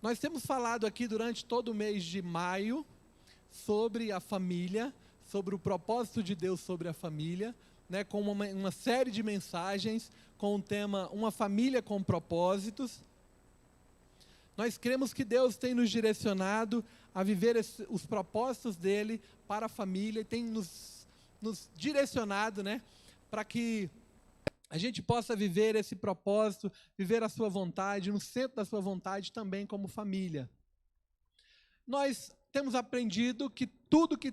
Nós temos falado aqui durante todo o mês de maio sobre a família, sobre o propósito de Deus sobre a família, né, com uma série de mensagens com o tema Uma Família com Propósitos. Nós cremos que Deus tem nos direcionado a viver os propósitos dele para a família, e tem nos direcionado, né, para que a gente possa viver esse propósito, viver a sua vontade, no centro da sua vontade também como família. Nós temos aprendido que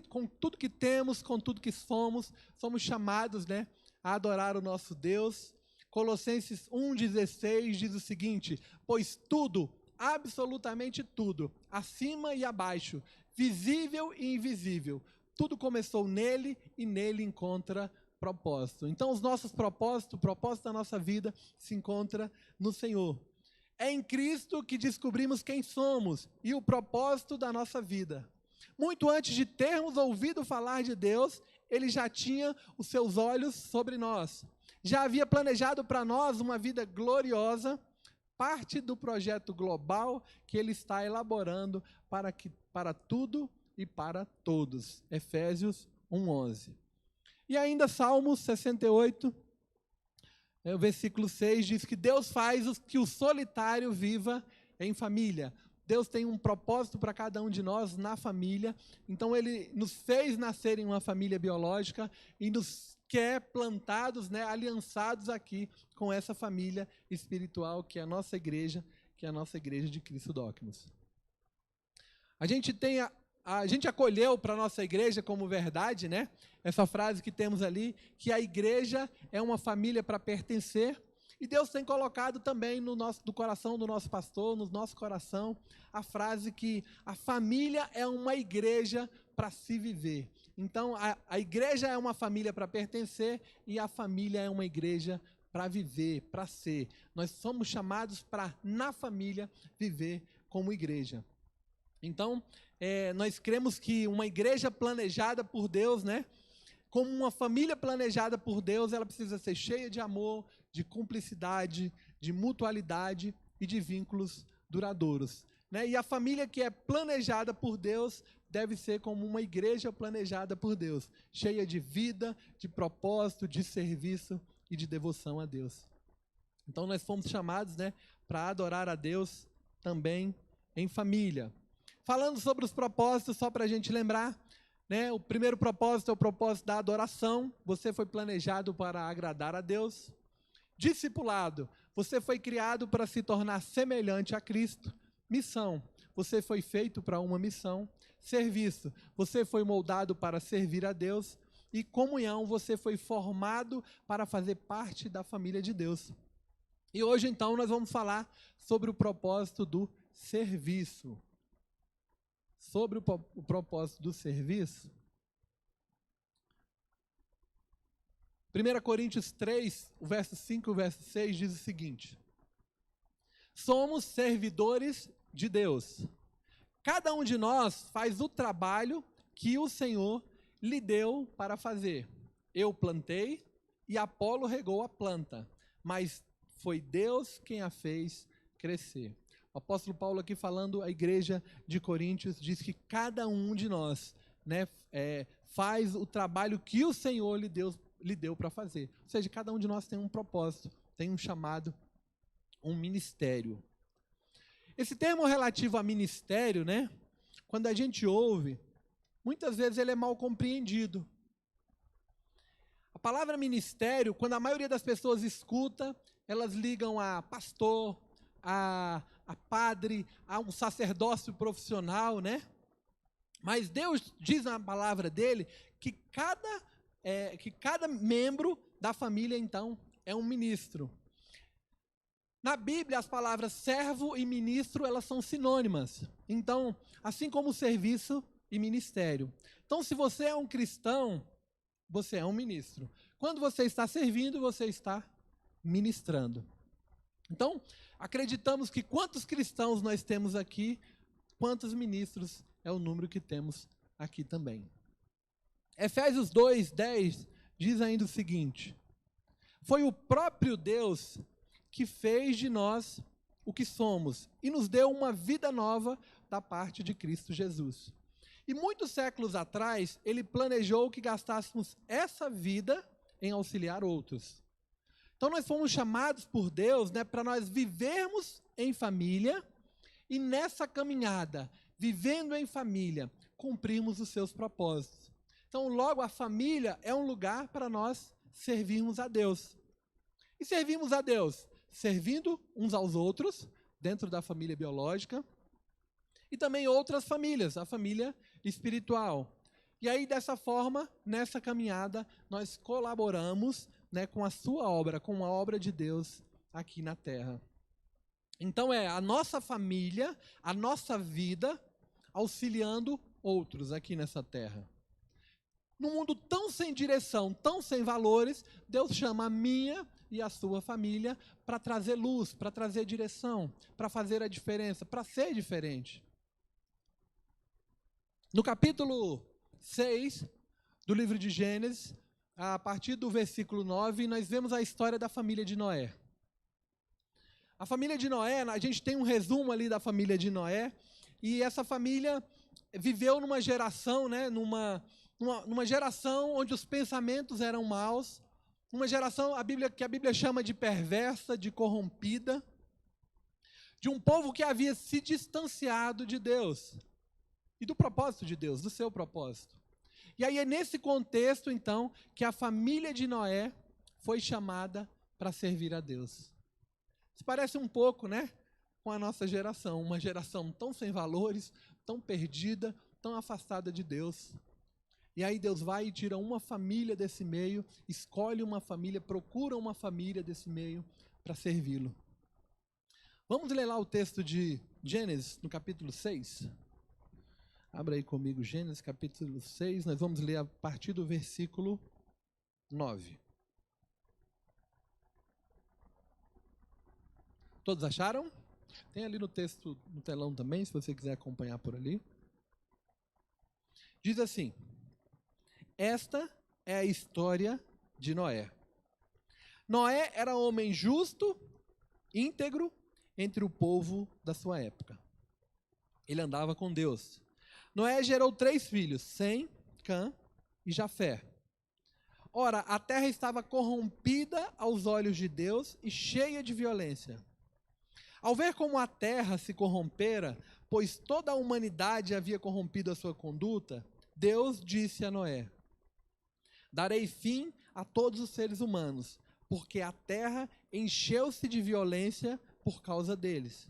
com tudo que temos, com tudo que somos chamados, né, a adorar o nosso Deus. Colossenses 1,16 diz o seguinte: pois tudo, absolutamente tudo, acima e abaixo, visível e invisível, tudo começou nele e nele encontra propósito. Então os nossos propósitos, o propósito da nossa vida se encontra no Senhor. É em Cristo que descobrimos quem somos e o propósito da nossa vida. Muito antes de termos ouvido falar de Deus, Ele já tinha os seus olhos sobre nós. Já havia planejado para nós uma vida gloriosa, parte do projeto global que Ele está elaborando para tudo e para todos. Efésios 1:11. E ainda Salmos 68, o versículo 6 diz que Deus faz que o solitário viva em família. Deus tem um propósito para cada um de nós na família. Então Ele nos fez nascer em uma família biológica e nos quer plantados, né, aliançados aqui com essa família espiritual que é a nossa igreja, de Cristo Dogmas. A gente acolheu para a nossa igreja como verdade, né, essa frase que temos ali, que a igreja é uma família para pertencer, e Deus tem colocado também no coração do nosso pastor, no nosso coração, a frase que a família é uma igreja para se viver. Então, a igreja é uma família para pertencer e a família é uma igreja para viver, para ser. Nós somos chamados para, na família, viver como igreja. Então, nós cremos que uma igreja planejada por Deus, né, como uma família planejada por Deus, ela precisa ser cheia de amor, de cumplicidade, de mutualidade e de vínculos duradouros, né? E a família que é planejada por Deus deve ser como uma igreja planejada por Deus, cheia de vida, de propósito, de serviço e de devoção a Deus. Então nós fomos chamados, né, para adorar a Deus também em família. Falando sobre os propósitos, só para a gente lembrar, né, o primeiro propósito é o propósito da adoração. Você foi planejado para agradar a Deus. Discipulado, você foi criado para se tornar semelhante a Cristo. Missão, você foi feito para uma missão. Serviço, você foi moldado para servir a Deus. E comunhão, você foi formado para fazer parte da família de Deus. E hoje, então, nós vamos falar sobre o propósito do serviço. Sobre o propósito do serviço, 1 Coríntios 3, o verso 5 e o verso 6 diz o seguinte: somos servidores de Deus. Cada um de nós faz o trabalho que o Senhor lhe deu para fazer. Eu plantei e Apolo regou a planta, mas foi Deus quem a fez crescer. O apóstolo Paulo aqui falando à igreja de Coríntios diz que cada um de nós, né, faz o trabalho que o Senhor lhe deu para fazer. Ou seja, cada um de nós tem um propósito, tem um chamado, um ministério. Esse termo relativo a ministério, né, quando a gente ouve, muitas vezes ele é mal compreendido. A palavra ministério, quando a maioria das pessoas escuta, elas ligam a pastor, a padre, a um sacerdócio profissional, né? Mas Deus diz na palavra dele que cada membro da família, então, é um ministro. Na Bíblia, as palavras servo e ministro, elas são sinônimas. Então, assim como serviço e ministério. Então, se você é um cristão, você é um ministro. Quando você está servindo, você está ministrando. Então, acreditamos que quantos cristãos nós temos aqui, quantos ministros é o número que temos aqui também. Efésios 2:10 diz ainda o seguinte: foi o próprio Deus que fez de nós o que somos e nos deu uma vida nova da parte de Cristo Jesus. E muitos séculos atrás, ele planejou que gastássemos essa vida em auxiliar outros. Então nós fomos chamados por Deus, né, para nós vivermos em família e nessa caminhada, vivendo em família, cumprirmos os seus propósitos. Então logo a família é um lugar para nós servirmos a Deus. E servimos a Deus servindo uns aos outros, dentro da família biológica, e também outras famílias, a família espiritual. E aí, dessa forma, nessa caminhada, nós colaboramos, né, com a sua obra, com a obra de Deus aqui na Terra. Então é a nossa família, a nossa vida, auxiliando outros aqui nessa Terra. Num mundo tão sem direção, tão sem valores, Deus chama a minha e a sua família para trazer luz, para trazer direção, para fazer a diferença, para ser diferente. No capítulo 6 do livro de Gênesis, a partir do versículo 9, nós vemos a história da família de Noé. A família de Noé, a gente tem um resumo ali da família de Noé, e essa família viveu numa geração, né, numa geração onde os pensamentos eram maus, uma geração que a Bíblia chama de perversa, de corrompida, de um povo que havia se distanciado de Deus e do propósito de Deus, do seu propósito. E aí é nesse contexto, então, que a família de Noé foi chamada para servir a Deus. Isso parece um pouco, né, com a nossa geração, uma geração tão sem valores, tão perdida, tão afastada de Deus. E aí Deus vai e tira uma família desse meio, escolhe uma família, procura uma família desse meio para servi-lo. Vamos ler lá o texto de Gênesis, no capítulo 6. Abra aí comigo Gênesis, capítulo 6, nós vamos ler a partir do versículo 9. Todos acharam? Tem ali no texto, no telão também, se você quiser acompanhar por ali. Diz assim: esta é a história de Noé. Noé era homem justo, íntegro, entre o povo da sua época. Ele andava com Deus. Noé gerou 3 filhos, Sem, Cã e Jafé. Ora, a terra estava corrompida aos olhos de Deus e cheia de violência. Ao ver como a terra se corrompera, pois toda a humanidade havia corrompido a sua conduta, Deus disse a Noé: darei fim a todos os seres humanos, porque a terra encheu-se de violência por causa deles.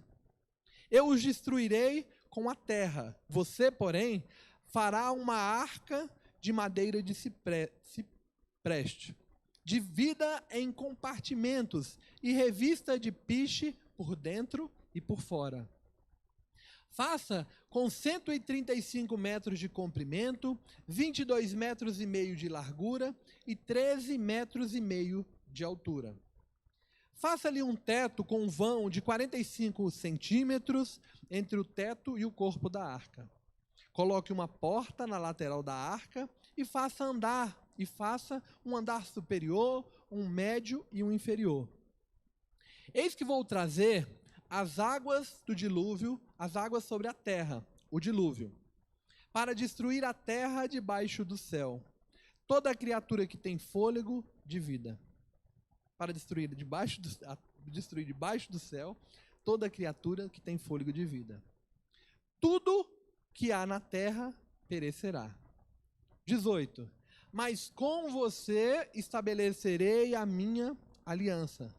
Eu os destruirei com a terra. Você, porém, fará uma arca de madeira de cipreste, divida em compartimentos e revista de piche por dentro e por fora. Faça com 135 metros de comprimento, 22 metros e meio de largura e 13 metros e meio de altura. Faça-lhe um teto com um vão de 45 centímetros entre o teto e o corpo da arca. Coloque uma porta na lateral da arca e faça um andar superior, um médio e um inferior. Eis que vou trazer as águas do dilúvio, as águas sobre a terra, o dilúvio, para destruir a terra debaixo do céu, toda criatura que tem fôlego de vida. Para destruir debaixo do céu toda criatura que tem fôlego de vida. Tudo que há na terra perecerá. 18. Mas com você estabelecerei a minha aliança.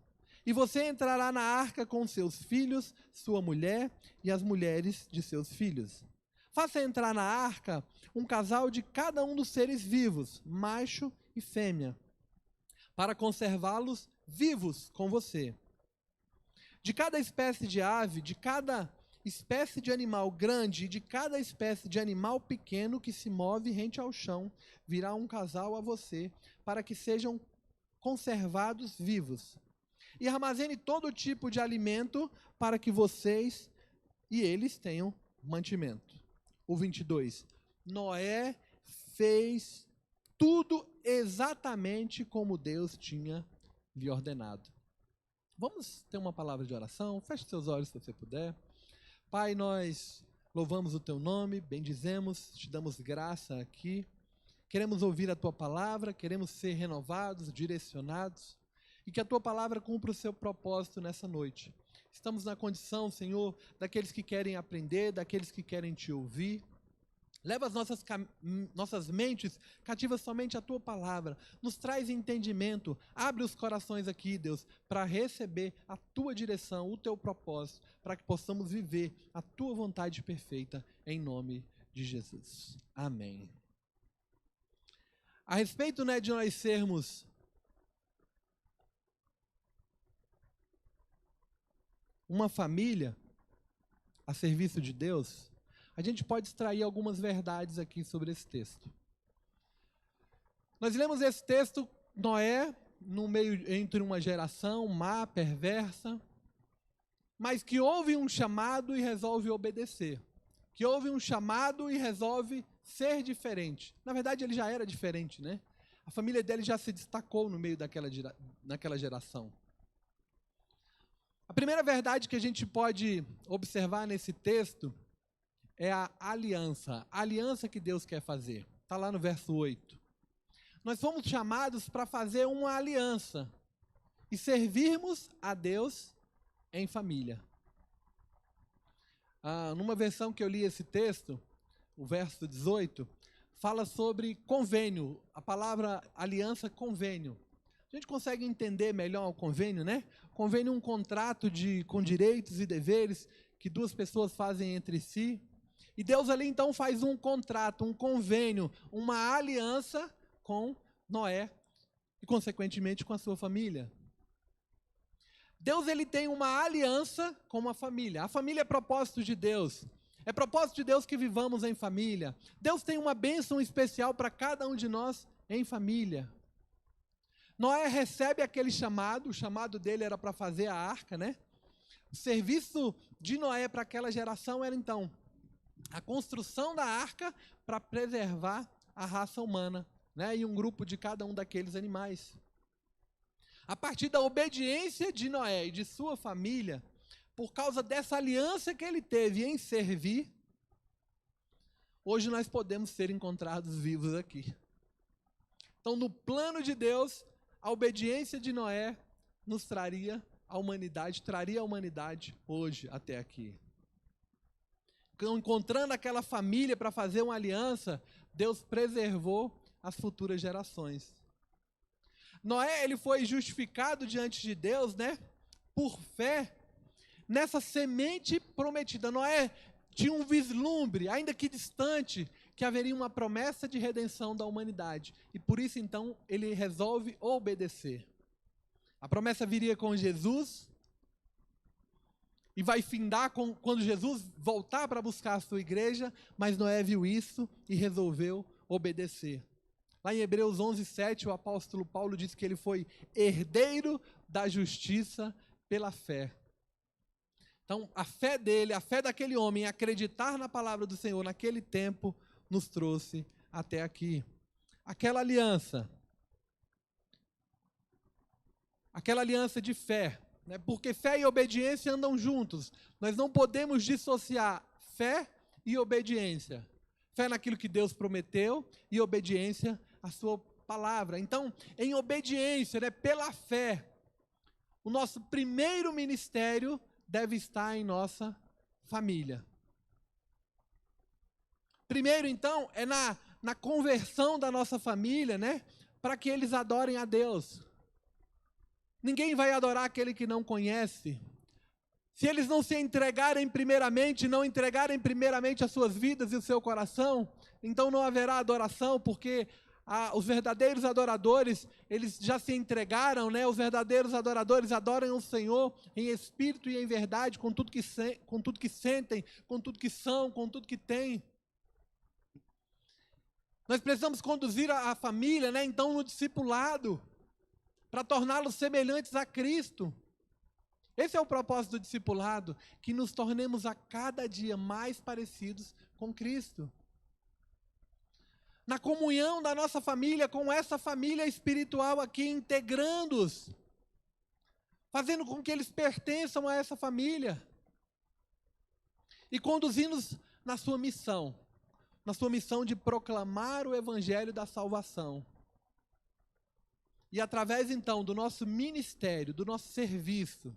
E você entrará na arca com seus filhos, sua mulher e as mulheres de seus filhos. Faça entrar na arca um casal de cada um dos seres vivos, macho e fêmea, para conservá-los vivos com você. De cada espécie de ave, de cada espécie de animal grande e de cada espécie de animal pequeno que se move rente ao chão, virá um casal a você, para que sejam conservados vivos. E armazene todo tipo de alimento para que vocês e eles tenham mantimento. O 22. Noé fez tudo exatamente como Deus tinha lhe ordenado. Vamos ter uma palavra de oração? Feche seus olhos se você puder. Pai, nós louvamos o Teu nome, bendizemos, te damos graça aqui. Queremos ouvir a Tua palavra, queremos ser renovados, direcionados, e que a Tua palavra cumpra o seu propósito nessa noite. Estamos na condição, Senhor, daqueles que querem aprender, daqueles que querem Te ouvir. Leva as nossas mentes cativas somente à Tua palavra. Nos traz entendimento. Abre os corações aqui, Deus, para receber a Tua direção, o Teu propósito, para que possamos viver a Tua vontade perfeita, em nome de Jesus. Amém. A respeito, de nós sermos uma família a serviço de Deus, a gente pode extrair algumas verdades aqui sobre esse texto. Nós lemos esse texto, Noé, no meio entre uma geração má, perversa, mas que houve um chamado e resolve obedecer. Que houve um chamado e resolve ser diferente. Na verdade, ele já era diferente, né? A família dele já se destacou no meio daquela geração. A primeira verdade que a gente pode observar nesse texto é a aliança que Deus quer fazer. Está lá no verso 8. Nós fomos chamados para fazer uma aliança e servirmos a Deus em família. Numa versão que eu li esse texto, o verso 18, fala sobre convênio, a palavra aliança, convênio. A gente consegue entender melhor o convênio, né? Convênio é um contrato com direitos e deveres que duas pessoas fazem entre si. E Deus ali então faz um contrato, um convênio, uma aliança com Noé e consequentemente com a sua família. Deus ele tem uma aliança com uma família. A família é propósito de Deus. É propósito de Deus que vivamos em família. Deus tem uma bênção especial para cada um de nós em família. Noé recebe aquele chamado, o chamado dele era para fazer a arca, né? O serviço de Noé para aquela geração era então a construção da arca para preservar a raça humana, né? E um grupo de cada um daqueles animais. A partir da obediência de Noé e de sua família, por causa dessa aliança que ele teve em servir, hoje nós podemos ser encontrados vivos aqui. Então, no plano de Deus, a obediência de Noé nos traria a humanidade hoje até aqui. Encontrando aquela família para fazer uma aliança, Deus preservou as futuras gerações. Noé, ele foi justificado diante de Deus, né? Por fé, nessa semente prometida. Noé tinha um vislumbre, ainda que distante, que haveria uma promessa de redenção da humanidade. E por isso, então, ele resolve obedecer. A promessa viria com Jesus e vai findar quando Jesus voltar para buscar a sua igreja, mas Noé viu isso e resolveu obedecer. Lá em Hebreus 11:7, o apóstolo Paulo diz que ele foi herdeiro da justiça pela fé. Então, a fé dele, a fé daquele homem, acreditar na palavra do Senhor naquele tempo, nos trouxe até aqui. Aquela aliança de fé, né? Porque fé e obediência andam juntos. Nós não podemos dissociar fé e obediência. Fé naquilo que Deus prometeu e obediência à sua palavra. Então, em obediência, né, pela fé, o nosso primeiro ministério deve estar em nossa família. Primeiro, então, é na conversão da nossa família, né, para que eles adorem a Deus. Ninguém vai adorar aquele que não conhece. Se eles não se entregarem primeiramente, não entregarem primeiramente as suas vidas e o seu coração, então não haverá adoração, porque os verdadeiros adoradores, eles já se entregaram, né? Os verdadeiros adoradores adoram o Senhor em espírito e em verdade, com tudo que sentem, com tudo que são, com tudo que têm. Nós precisamos conduzir a família, né? Então, no discipulado, para torná-los semelhantes a Cristo. Esse é o propósito do discipulado, que nos tornemos a cada dia mais parecidos com Cristo. Na comunhão da nossa família, com essa família espiritual aqui, integrando-os. fazendo com que eles pertençam a essa família e conduzindo-os na sua missão de proclamar o evangelho da salvação. E através, então, do nosso ministério, do nosso serviço,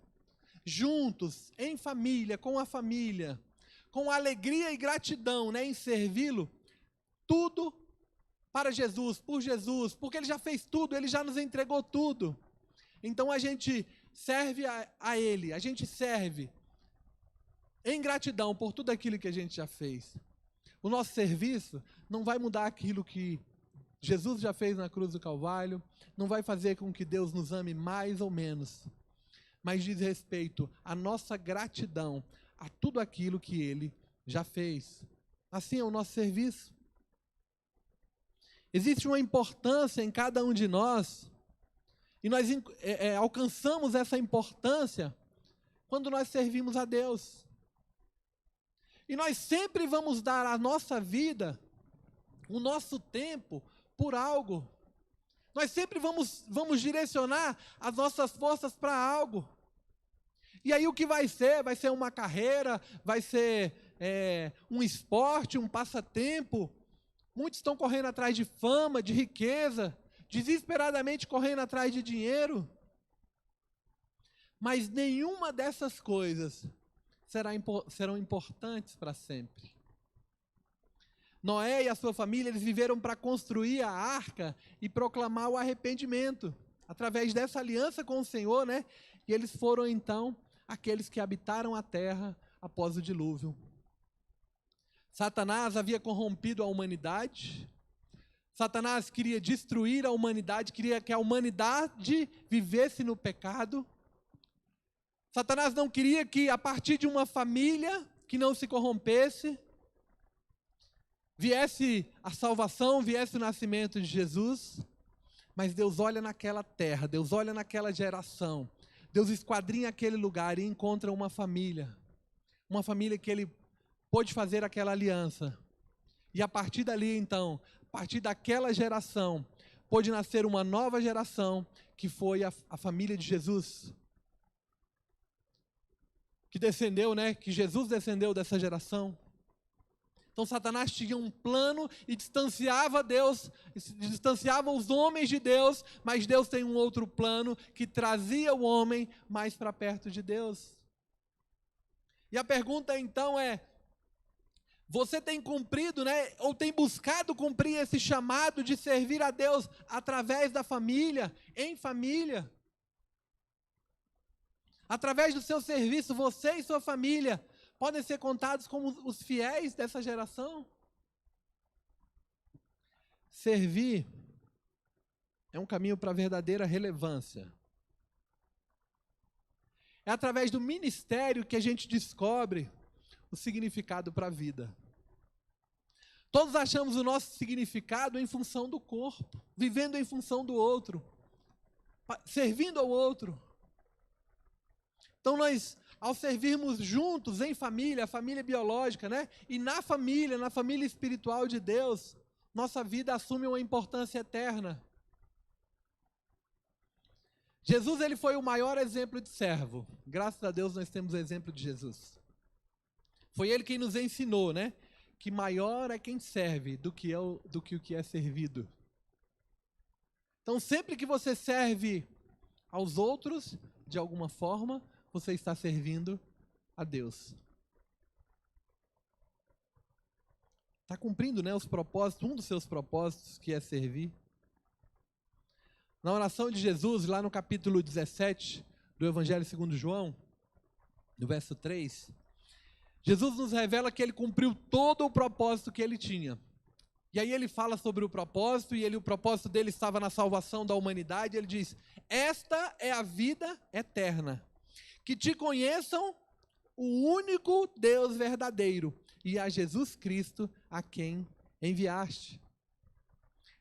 juntos, em família, com a família, com alegria e gratidão, né, em servi-lo, tudo para Jesus, por Jesus, porque Ele já fez tudo, Ele já nos entregou tudo. Então a gente serve a Ele, a gente serve em gratidão por tudo aquilo que a gente já fez. O nosso serviço não vai mudar aquilo que Jesus já fez na cruz do Calvário, não vai fazer com que Deus nos ame mais ou menos, mas diz respeito à nossa gratidão a tudo aquilo que Ele já fez. Assim é o nosso serviço. Existe uma importância em cada um de nós, e nós alcançamos essa importância quando nós servimos a Deus. E nós sempre vamos dar a nossa vida, o nosso tempo, por algo. Nós sempre vamos direcionar as nossas forças para algo. E aí o que vai ser? Vai ser uma carreira, vai ser um esporte, um passatempo. Muitos estão correndo atrás de fama, de riqueza, desesperadamente correndo atrás de dinheiro. Mas nenhuma dessas coisas serão importantes para sempre. Noé e a sua família, eles viveram para construir a arca e proclamar o arrependimento, através dessa aliança com o Senhor, né? E eles foram então aqueles que habitaram a terra após o dilúvio. Satanás havia corrompido a humanidade. Satanás queria destruir a humanidade, queria que a humanidade vivesse no pecado. Satanás não queria que, a partir de uma família que não se corrompesse, viesse a salvação, viesse o nascimento de Jesus. Mas Deus olha naquela terra, Deus olha naquela geração, Deus esquadrinha aquele lugar e encontra uma família que Ele pôde fazer aquela aliança. E a partir dali, então, a partir daquela geração, pôde nascer uma nova geração, que foi a família de Jesus. Que descendeu, né? Que Jesus descendeu dessa geração. Então Satanás tinha um plano e distanciava Deus, distanciava os homens de Deus, mas Deus tem um outro plano que trazia o homem mais para perto de Deus. E a pergunta então é: você tem cumprido, né, ou tem buscado cumprir esse chamado de servir a Deus através da família, em família? Através do seu serviço, você e sua família podem ser contados como os fiéis dessa geração? Servir é um caminho para a verdadeira relevância. É através do ministério que a gente descobre o significado para a vida. Todos achamos o nosso significado em função do corpo, vivendo em função do outro, servindo ao outro. Então nós, ao servirmos juntos em família, a família biológica, né? E na família espiritual de Deus, nossa vida assume uma importância eterna. Jesus, ele foi o maior exemplo de servo. Graças a Deus nós temos o exemplo de Jesus. Foi ele quem nos ensinou, né? Que maior é quem serve do que o que é servido. Então sempre que você serve aos outros, de alguma forma, você está servindo a Deus. Está cumprindo, né, os propósitos, um dos seus propósitos, que é servir. Na oração de Jesus, lá no capítulo 17 do Evangelho segundo João, no verso 3, Jesus nos revela que Ele cumpriu todo o propósito que Ele tinha. E aí Ele fala sobre o propósito, e o propósito dele estava na salvação da humanidade. Ele diz: esta é a vida eterna, que te conheçam o único Deus verdadeiro e a Jesus Cristo a quem enviaste.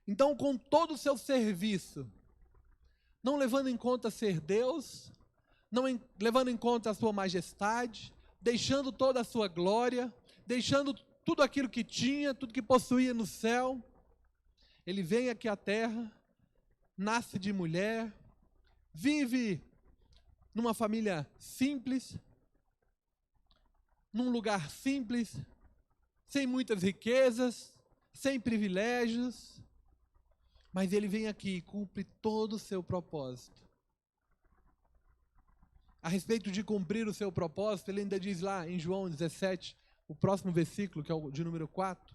Então, com todo o seu serviço, não levando em conta ser Deus, levando em conta a sua majestade, deixando toda a sua glória, deixando tudo aquilo que tinha, tudo que possuía no céu, Ele vem aqui à terra, nasce de mulher, vive numa família simples, num lugar simples, sem muitas riquezas, sem privilégios, mas ele vem aqui e cumpre todo o seu propósito. A respeito de cumprir o seu propósito, ele ainda diz lá em João 17, o próximo versículo, que é o de número 4.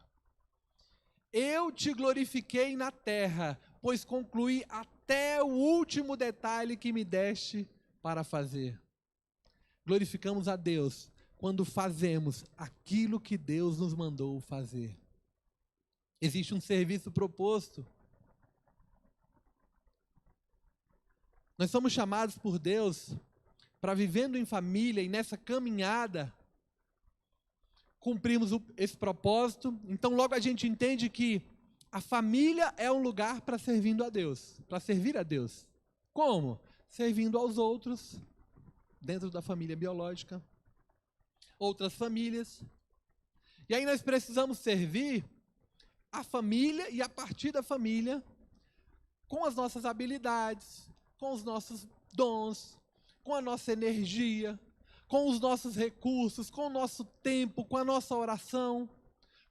Eu te glorifiquei na terra, pois concluí até o último detalhe que me deste para fazer. Glorificamos a Deus quando fazemos aquilo que Deus nos mandou fazer. Existe um serviço proposto. Nós somos chamados por Deus para, vivendo em família e nessa caminhada, cumprirmos esse propósito. Então logo a gente entende que a família é um lugar para servindo a Deus, para servir a Deus. Como? Servindo aos outros, dentro da família biológica, outras famílias. E aí nós precisamos servir a família e a partir da família, com as nossas habilidades, com os nossos dons, com a nossa energia, com os nossos recursos, com o nosso tempo, com a nossa oração,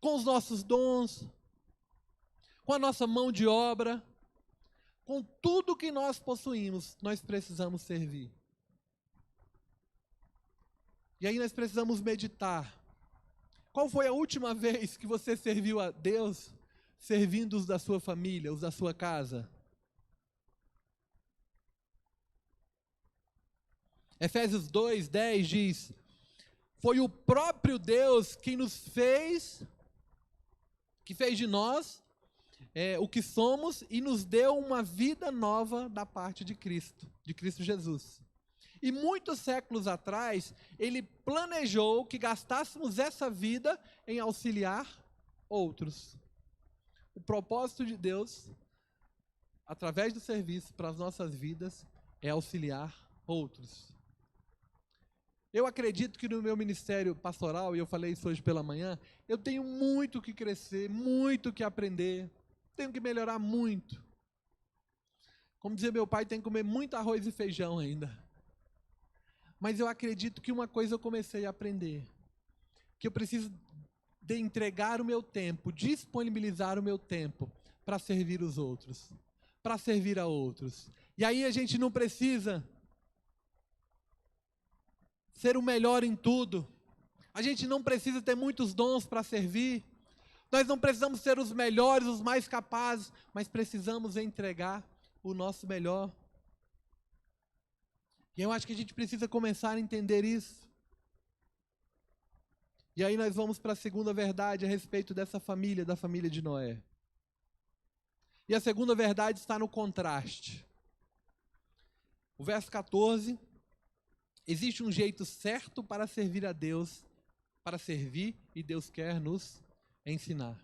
com os nossos dons, com a nossa mão de obra, com tudo que nós possuímos, nós precisamos servir. E aí nós precisamos meditar. Qual foi a última vez que você serviu a Deus, servindo os da sua família, os da sua casa? Efésios 2:10 diz: foi o próprio Deus quem nos fez, que fez de nós o que somos e nos deu uma vida nova da parte de Cristo Jesus. E muitos séculos atrás, Ele planejou que gastássemos essa vida em auxiliar outros. O propósito de Deus, através do serviço para as nossas vidas, é auxiliar outros. Eu acredito que no meu ministério pastoral, e eu falei isso hoje pela manhã, eu tenho muito que crescer, muito que aprender, tenho que melhorar muito. Como dizia meu pai, tem que comer muito arroz e feijão ainda. Mas eu acredito que uma coisa eu comecei a aprender, que eu preciso de entregar o meu tempo, disponibilizar o meu tempo para servir os outros, para servir a outros. E aí a gente não precisa ser o melhor em tudo. A gente não precisa ter muitos dons para servir. Nós não precisamos ser os melhores, os mais capazes, mas precisamos entregar o nosso melhor. E eu acho que a gente precisa começar a entender isso. E aí nós vamos para a segunda verdade a respeito dessa família, da família de Noé. E a segunda verdade está no contraste. O verso 14... existe um jeito certo para servir a Deus, para servir, e Deus quer nos ensinar.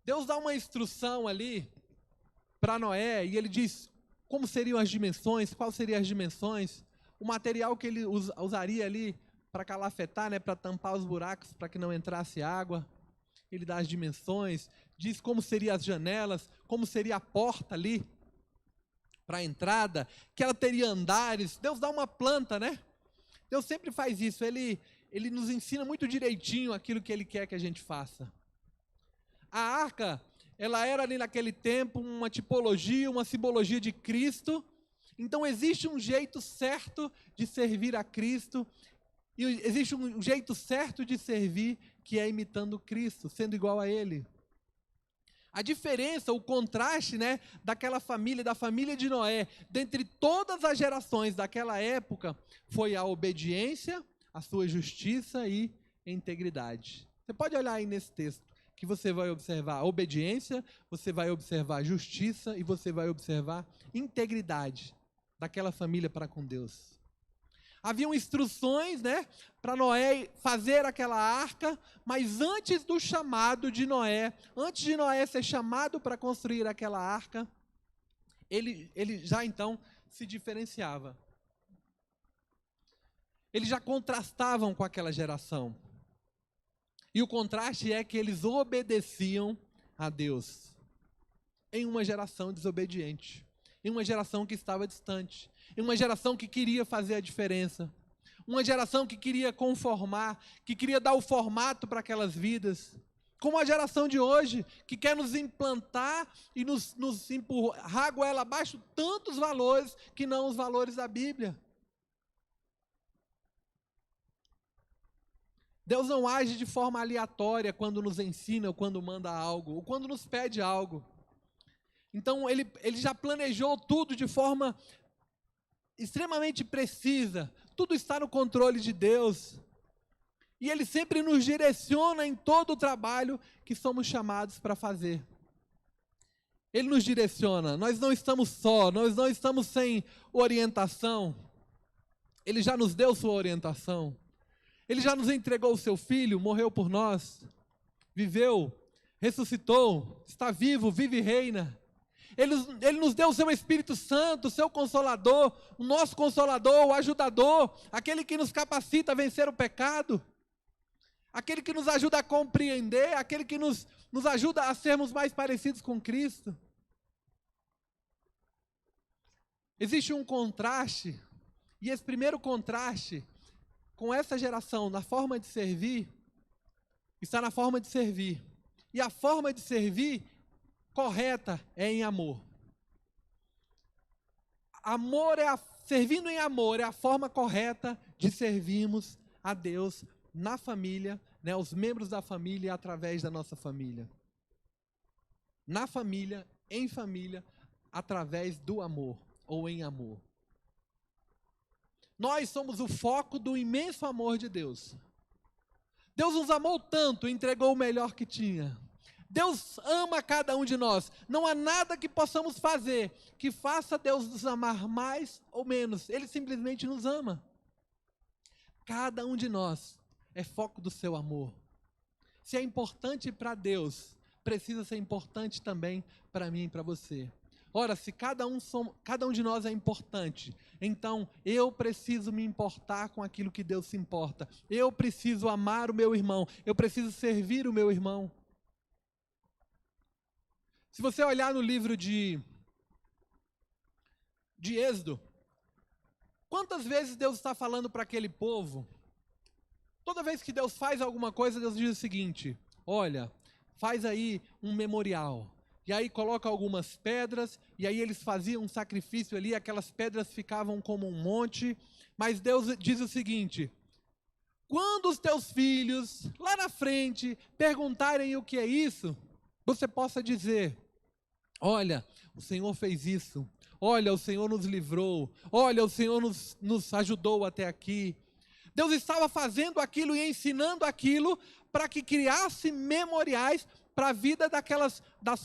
Deus dá uma instrução ali para Noé, e ele diz como seriam as dimensões, quais seriam as dimensões, o material que ele usaria ali para calafetar, né, para tampar os buracos, para que não entrasse água. Ele dá as dimensões, diz como seriam as janelas, como seria a porta ali, para a entrada, que ela teria andares. Deus dá uma planta, né? Deus sempre faz isso, Ele nos ensina muito direitinho aquilo que Ele quer que a gente faça. A arca, ela era ali naquele tempo uma tipologia, uma simbologia de Cristo. Então existe um jeito certo de servir a Cristo, e existe um jeito certo de servir, que é imitando Cristo, sendo igual a Ele. A diferença, o contraste, né, daquela família, da família de Noé, dentre todas as gerações daquela época, foi a obediência, a sua justiça e integridade. Você pode olhar aí nesse texto, que você vai observar a obediência, você vai observar a justiça e você vai observar integridade daquela família para com Deus. Haviam instruções, né, para Noé fazer aquela arca, mas antes do chamado de Noé, antes de Noé ser chamado para construir aquela arca, ele já então se diferenciava. Eles já contrastavam com aquela geração. E o contraste é que eles obedeciam a Deus em uma geração desobediente, em uma geração que estava distante. uma geração que queria fazer a diferença, uma geração que queria conformar, que queria dar o formato para aquelas vidas, como a geração de hoje, que quer nos implantar e nos empurrar a goela abaixo tantos valores que não os valores da Bíblia. Deus não age de forma aleatória quando nos ensina, ou quando manda algo, ou quando nos pede algo. Então, Ele já planejou tudo de forma extremamente precisa. Tudo está no controle de Deus. E Ele sempre nos direciona em todo o trabalho que somos chamados para fazer. Ele nos direciona. Nós não estamos só, nós não estamos sem orientação. Ele já nos deu sua orientação. Ele já nos entregou o seu Filho, morreu por nós, viveu, ressuscitou, está vivo, vive e reina. Ele nos deu o seu Espírito Santo, o seu Consolador, o nosso Consolador, o Ajudador, aquele que nos capacita a vencer o pecado, aquele que nos ajuda a compreender, aquele que nos ajuda a sermos mais parecidos com Cristo. Existe um contraste, e esse primeiro contraste com essa geração, na forma de servir, está na forma de servir. E a forma de servir correta é em amor. Servindo em amor é a forma correta de servirmos a Deus na família, né, os membros da família através da nossa família. Na família, em família, através do amor ou em amor. Nós somos o foco do imenso amor de Deus. Deus nos amou tanto, entregou o melhor que tinha. Deus ama cada um de nós. Não há nada que possamos fazer que faça Deus nos amar mais ou menos. Ele simplesmente nos ama. Cada um de nós é foco do seu amor. Se é importante para Deus, precisa ser importante também para mim e para você. Ora, se cada um de nós é importante, então eu preciso me importar com aquilo que Deus se importa. Eu preciso amar o meu irmão. Eu preciso servir o meu irmão. Se você olhar no livro de Êxodo, quantas vezes Deus está falando para aquele povo? Toda vez que Deus faz alguma coisa, Deus diz o seguinte: olha, faz aí um memorial. E aí coloca algumas pedras, e aí eles faziam um sacrifício ali, aquelas pedras ficavam como um monte. Mas Deus diz o seguinte: quando os teus filhos, lá na frente, perguntarem o que é isso, você possa dizer: olha, o Senhor fez isso. Olha, o Senhor nos livrou. Olha, o Senhor nos ajudou até aqui. Deus estava fazendo aquilo e ensinando aquilo para que criasse memoriais para a vida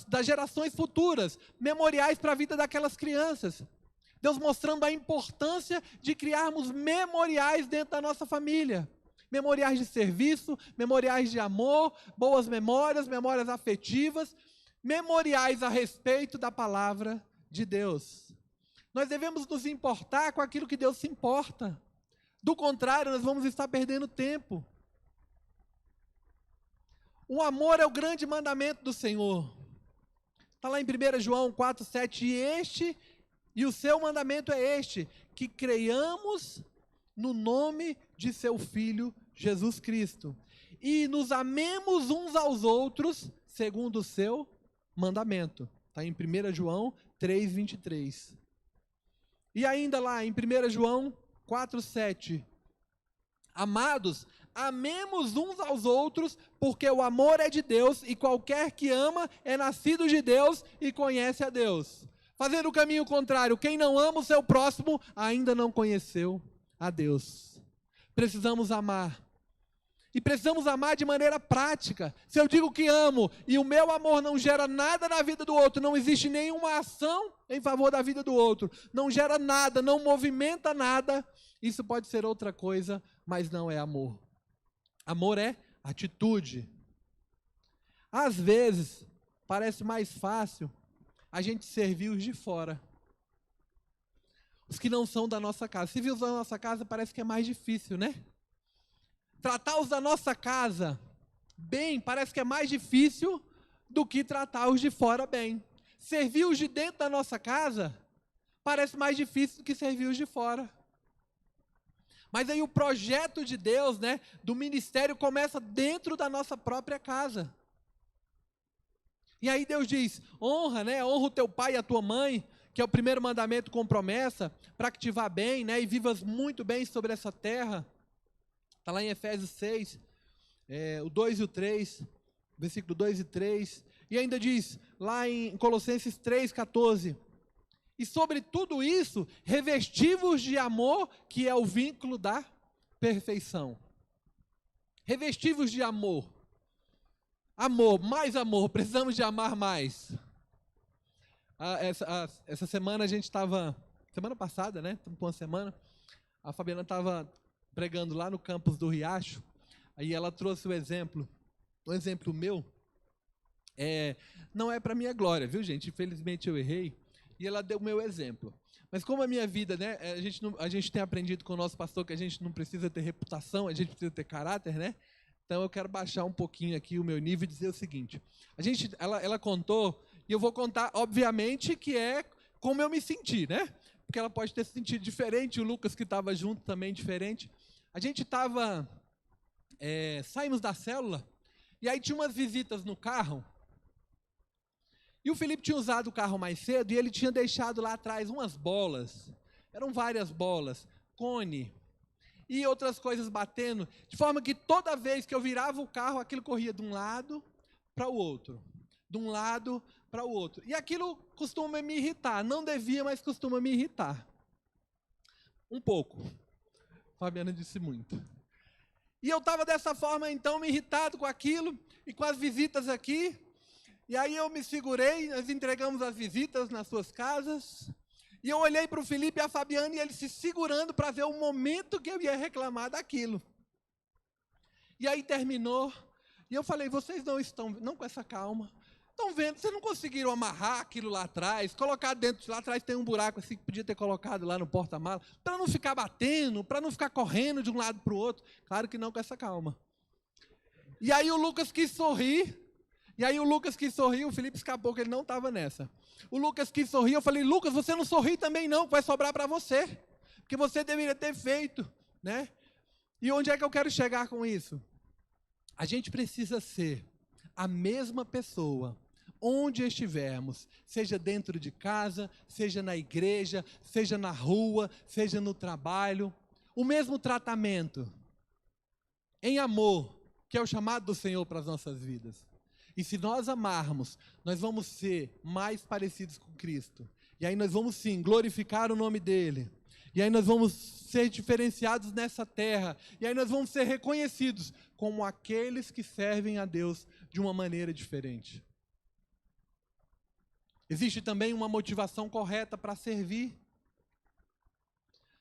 das gerações futuras, memoriais para a vida daquelas crianças. Deus mostrando a importância de criarmos memoriais dentro da nossa família. Memoriais de serviço, memoriais de amor, boas memórias, memórias afetivas, memoriais a respeito da palavra de Deus. Nós devemos nos importar com aquilo que Deus se importa. Do contrário, nós vamos estar perdendo tempo. O amor é o grande mandamento do Senhor. Está lá em 1 João 4,7. E o seu mandamento é este: que creiamos no nome de seu Filho, Jesus Cristo. E nos amemos uns aos outros, segundo o seu mandamento. Está em 1 João 3,23. E ainda lá em 1 João 4,7. Amados, amemos uns aos outros, porque o amor é de Deus, e qualquer que ama é nascido de Deus e conhece a Deus. Fazendo o caminho contrário, quem não ama o seu próximo ainda não conheceu a Deus. Precisamos amar. E precisamos amar de maneira prática. Se eu digo que amo e o meu amor não gera nada na vida do outro, não existe nenhuma ação em favor da vida do outro, não gera nada, não movimenta nada, isso pode ser outra coisa, mas não é amor. Amor é atitude. Às vezes, parece mais fácil a gente servir os de fora. Os que não são da nossa casa. Se os da nossa casa, parece que é mais difícil, né? Tratar os da nossa casa bem, parece que é mais difícil do que tratar os de fora bem. Servir os de dentro da nossa casa, parece mais difícil do que servir os de fora. Mas aí o projeto de Deus, né, do ministério começa dentro da nossa própria casa. E aí Deus diz, honra, né, honra o teu pai e a tua mãe, que é o primeiro mandamento com promessa, para que te vá bem, né, e vivas muito bem sobre essa terra. Está lá em Efésios 6, o 2 e o 3, versículo 2 e 3. E ainda diz, lá em Colossenses 3,14, e sobre tudo isso, revesti-vos de amor, que é o vínculo da perfeição. Revesti-vos de amor. Amor, mais amor, precisamos de amar mais. Essa semana a gente estava, semana passada, né? Estamos com uma semana, a Fabiana estava pregando lá no campus do Riacho, aí ela trouxe um exemplo meu, não é para minha glória, viu, gente? Infelizmente eu errei, e ela deu o meu exemplo. Mas como a minha vida, né? A gente tem aprendido com o nosso pastor que a gente não precisa ter reputação, a gente precisa ter caráter, né? Então eu quero baixar um pouquinho aqui o meu nível e dizer o seguinte. Ela contou, e eu vou contar, obviamente, que é como eu me senti, né? Porque ela pode ter se sentido diferente, o Lucas que estava junto também diferente. A gente estava, saímos da célula, e aí tinha umas visitas no carro, e o Felipe tinha usado o carro mais cedo, e ele tinha deixado lá atrás umas bolas, eram várias bolas, cone, e outras coisas batendo, de forma que toda vez que eu virava o carro, aquilo corria de um lado para o outro, de um lado para o outro. E aquilo costuma me irritar, não devia, mas costuma me irritar. Um pouco. Fabiana disse muito. E eu estava dessa forma, então, me irritado com aquilo, e com as visitas aqui, e aí eu me segurei, nós entregamos as visitas nas suas casas, e eu olhei para o Felipe e a Fabiana e eles se segurando para ver o momento que eu ia reclamar daquilo. E aí terminou, e eu falei, vocês não estão, não com essa calma, estão vendo, vocês não conseguiram amarrar aquilo lá atrás, colocar dentro, lá atrás tem um buraco assim que podia ter colocado lá no porta-mala, para não ficar batendo, para não ficar correndo de um lado para o outro. Claro que não com essa calma. E aí o Lucas quis sorrir, o Felipe escapou que ele não estava nessa. O Lucas quis sorrir, eu falei, Lucas, você não sorri também não, vai sobrar para você, porque você deveria ter feito, né? E onde é que eu quero chegar com isso? A gente precisa ser a mesma pessoa, onde estivermos, seja dentro de casa, seja na igreja, seja na rua, seja no trabalho, o mesmo tratamento, em amor, que é o chamado do Senhor para as nossas vidas. E se nós amarmos, nós vamos ser mais parecidos com Cristo. E aí nós vamos sim glorificar o nome dEle. E aí nós vamos ser diferenciados nessa terra. E aí nós vamos ser reconhecidos como aqueles que servem a Deus de uma maneira diferente. Existe também uma motivação correta para servir.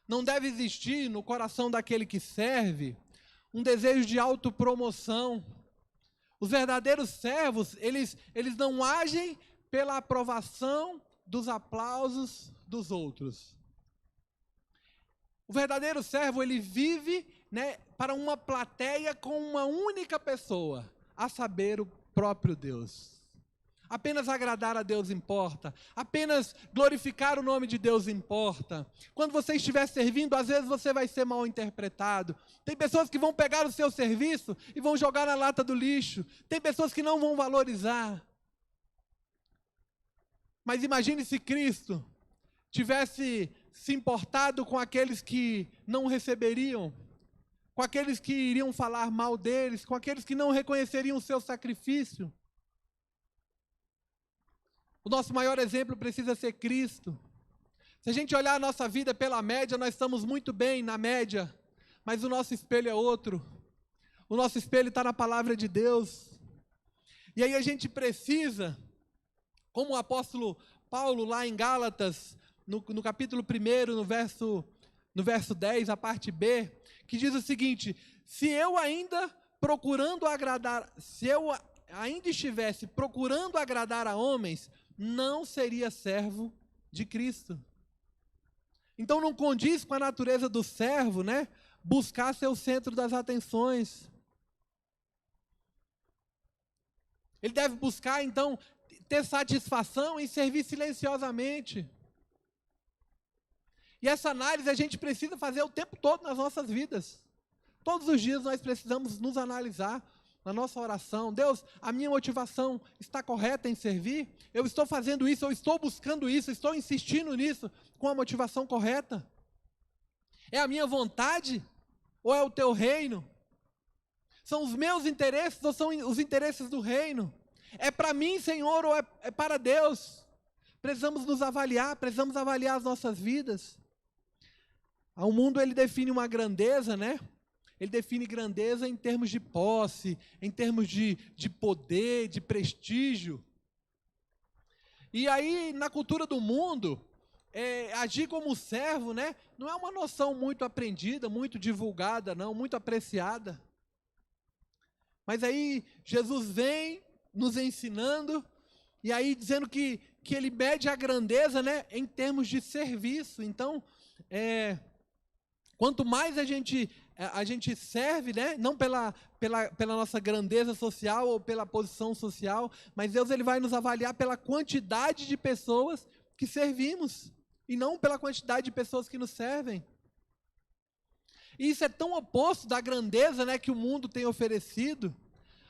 Não deve existir no coração daquele que serve um desejo de autopromoção. Os verdadeiros servos, eles não agem pela aprovação dos aplausos dos outros. O verdadeiro servo, ele vive, né, para uma plateia com uma única pessoa, a saber, o próprio Deus. Apenas agradar a Deus importa. Apenas glorificar o nome de Deus importa. Quando você estiver servindo, às vezes você vai ser mal interpretado. Tem pessoas que vão pegar o seu serviço e vão jogar na lata do lixo. Tem pessoas que não vão valorizar. Mas imagine se Cristo tivesse se importado com aqueles que não receberiam, com aqueles que iriam falar mal deles, com aqueles que não reconheceriam o seu sacrifício. O nosso maior exemplo precisa ser Cristo. Se a gente olhar a nossa vida pela média, nós estamos muito bem na média, mas o nosso espelho é outro. O nosso espelho está na palavra de Deus. E aí a gente precisa, como o apóstolo Paulo lá em Gálatas, no capítulo 1, no verso 10, a parte B, que diz o seguinte: se eu ainda estivesse procurando agradar a homens, não seria servo de Cristo. Então não condiz com a natureza do servo, né? Buscar ser o centro das atenções. Ele deve buscar, então, ter satisfação em servir silenciosamente. E essa análise a gente precisa fazer o tempo todo nas nossas vidas. Todos os dias nós precisamos nos analisar na nossa oração. Deus, a minha motivação está correta em servir? Eu estou fazendo isso, eu estou buscando isso, estou insistindo nisso com a motivação correta? É a minha vontade ou é o teu reino? São os meus interesses ou são os interesses do reino? É para mim, Senhor, ou é para Deus? Precisamos nos avaliar, precisamos avaliar as nossas vidas. O mundo, ele define uma grandeza, né? Ele define grandeza em termos de posse, em termos de poder, de prestígio. E aí, na cultura do mundo, agir como servo, né, não é uma noção muito aprendida, muito divulgada, não, muito apreciada. Mas aí, Jesus vem nos ensinando, e aí dizendo que ele mede a grandeza, né, em termos de serviço. Então, quanto mais a gente serve, né, não pela nossa grandeza social ou pela posição social, mas Deus, ele vai nos avaliar pela quantidade de pessoas que servimos, e não pela quantidade de pessoas que nos servem. E isso é tão oposto da grandeza, né, que o mundo tem oferecido.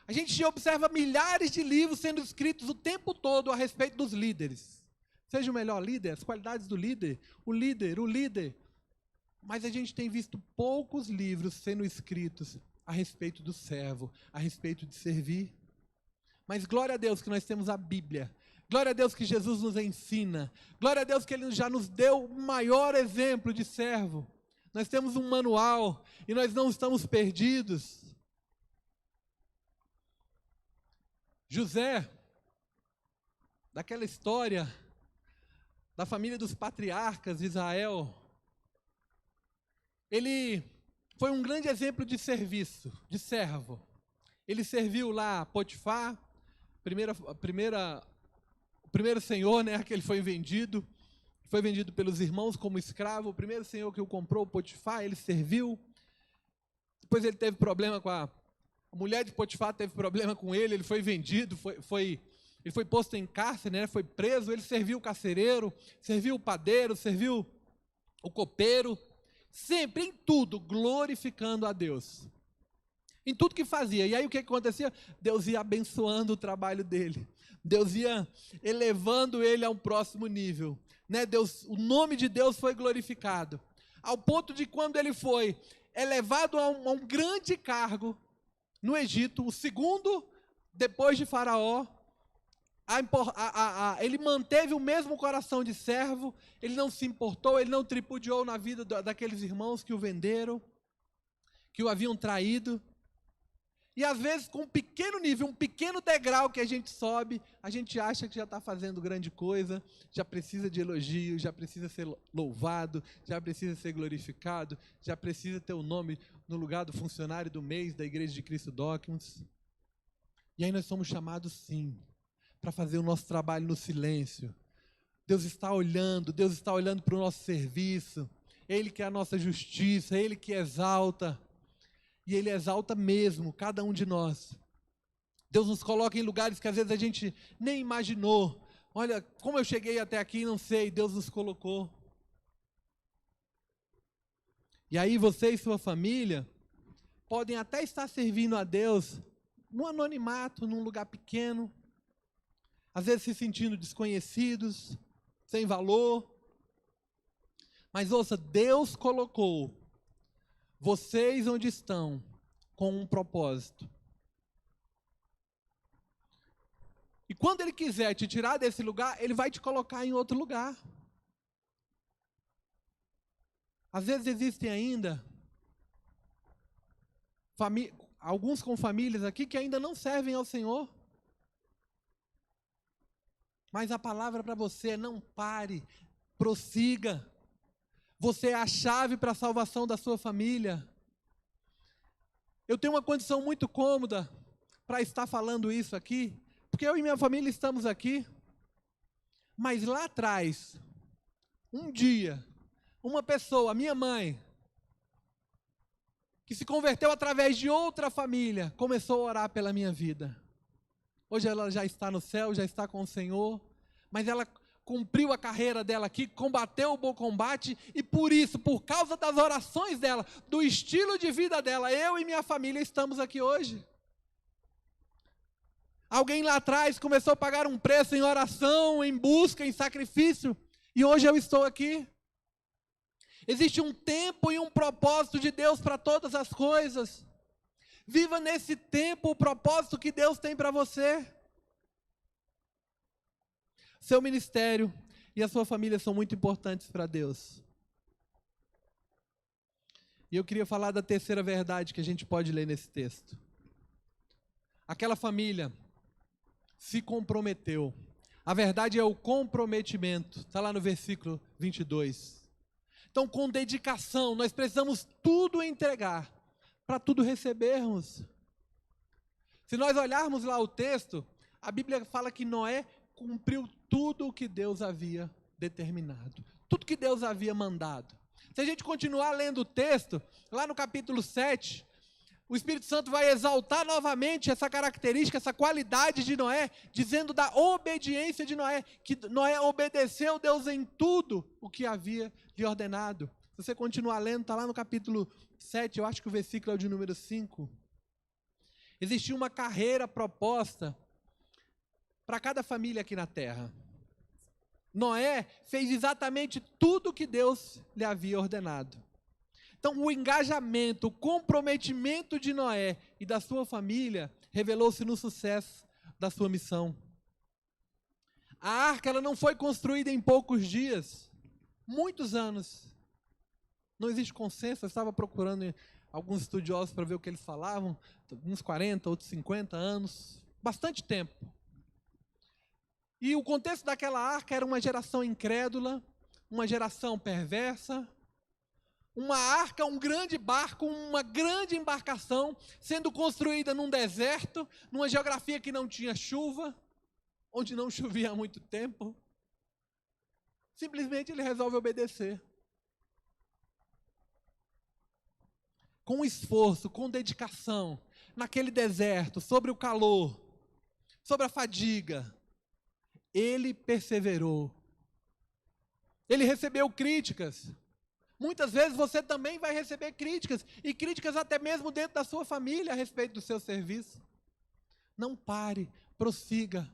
A gente observa milhares de livros sendo escritos o tempo todo a respeito dos líderes. Seja o melhor líder, as qualidades do líder, o líder. Mas a gente tem visto poucos livros sendo escritos a respeito do servo, a respeito de servir. Mas glória a Deus que nós temos a Bíblia. Glória a Deus que Jesus nos ensina. Glória a Deus que Ele já nos deu o maior exemplo de servo. Nós temos um manual e nós não estamos perdidos. José, daquela história da família dos patriarcas de Israel, ele foi um grande exemplo de serviço, de servo. Ele serviu lá Potifar, o primeiro senhor, né, que ele foi vendido pelos irmãos como escravo. O primeiro senhor que o comprou, Potifar, ele serviu. Depois ele teve problema com a mulher de Potifar, teve problema com ele foi vendido, ele foi posto em cárcere, né, foi preso. Ele serviu o carcereiro, serviu o padeiro, serviu o copeiro, sempre em tudo glorificando a Deus, em tudo que fazia. E aí o que acontecia? Deus ia abençoando o trabalho dele, Deus ia elevando ele a um próximo nível, né? O nome de Deus foi glorificado, ao ponto de quando ele foi elevado a um grande cargo no Egito, o segundo depois de Faraó, ele manteve o mesmo coração de servo, ele não se importou, ele não tripudiou na vida daqueles irmãos que o venderam, que o haviam traído. E às vezes, com um pequeno nível, um pequeno degrau que a gente sobe, a gente acha que já está fazendo grande coisa, já precisa de elogio, já precisa ser louvado, já precisa ser glorificado, já precisa ter o nome no lugar do funcionário do mês da Igreja de Cristo Dawkins. E aí nós somos chamados, sim, para fazer o nosso trabalho no silêncio. Deus está olhando para o nosso serviço. Ele que é a nossa justiça, Ele que exalta. E Ele exalta mesmo cada um de nós. Deus nos coloca em lugares que às vezes a gente nem imaginou. Olha, como eu cheguei até aqui, não sei, Deus nos colocou. E aí você e sua família podem até estar servindo a Deus no anonimato, num lugar pequeno, às vezes se sentindo desconhecidos, sem valor. Mas ouça, Deus colocou vocês onde estão com um propósito. E quando Ele quiser te tirar desse lugar, Ele vai te colocar em outro lugar. Às vezes existem ainda alguns com famílias aqui que ainda não servem ao Senhor. Mas a palavra para você é: não pare, prossiga. Você é a chave para a salvação da sua família. Eu tenho uma condição muito cômoda para estar falando isso aqui, porque eu e minha família estamos aqui. Mas lá atrás, um dia, uma pessoa, minha mãe, que se converteu através de outra família, começou a orar pela minha vida. Hoje ela já está no céu, já está com o Senhor, mas ela cumpriu a carreira dela aqui, combateu o bom combate, e por isso, por causa das orações dela, do estilo de vida dela, eu e minha família estamos aqui hoje. Alguém lá atrás começou a pagar um preço em oração, em busca, em sacrifício, e hoje eu estou aqui. Existe um tempo e um propósito de Deus para todas as coisas. Viva nesse tempo o propósito que Deus tem para você. Seu ministério e a sua família são muito importantes para Deus. E eu queria falar da terceira verdade que a gente pode ler nesse texto. Aquela família se comprometeu. A verdade é o comprometimento. Está lá no versículo 22. Então, com dedicação, nós precisamos tudo entregar, para tudo recebermos. Se nós olharmos lá o texto, a Bíblia fala que Noé cumpriu tudo o que Deus havia determinado, tudo que Deus havia mandado. Se a gente continuar lendo o texto, lá no capítulo 7, o Espírito Santo vai exaltar novamente essa característica, essa qualidade de Noé, dizendo da obediência de Noé, que Noé obedeceu Deus em tudo o que havia lhe ordenado. Se você continuar lendo, está lá no capítulo 7, eu acho que o versículo é o de número 5. Existia uma carreira proposta para cada família aqui na terra. Noé fez exatamente tudo o que Deus lhe havia ordenado. Então, o engajamento, o comprometimento de Noé e da sua família revelou-se no sucesso da sua missão. A arca ela não foi construída em poucos dias, muitos anos. Não existe consenso, eu estava procurando alguns estudiosos para ver o que eles falavam, uns 40, outros 50 anos, bastante tempo. E o contexto daquela arca era uma geração incrédula, uma geração perversa, uma arca, um grande barco, uma grande embarcação, sendo construída num deserto, numa geografia que não tinha chuva, onde não chovia há muito tempo. Simplesmente ele resolve obedecer. Com esforço, com dedicação, naquele deserto, sobre o calor, sobre a fadiga, ele perseverou. Ele recebeu críticas. Muitas vezes você também vai receber críticas, e críticas até mesmo dentro da sua família a respeito do seu serviço. Não pare, prossiga.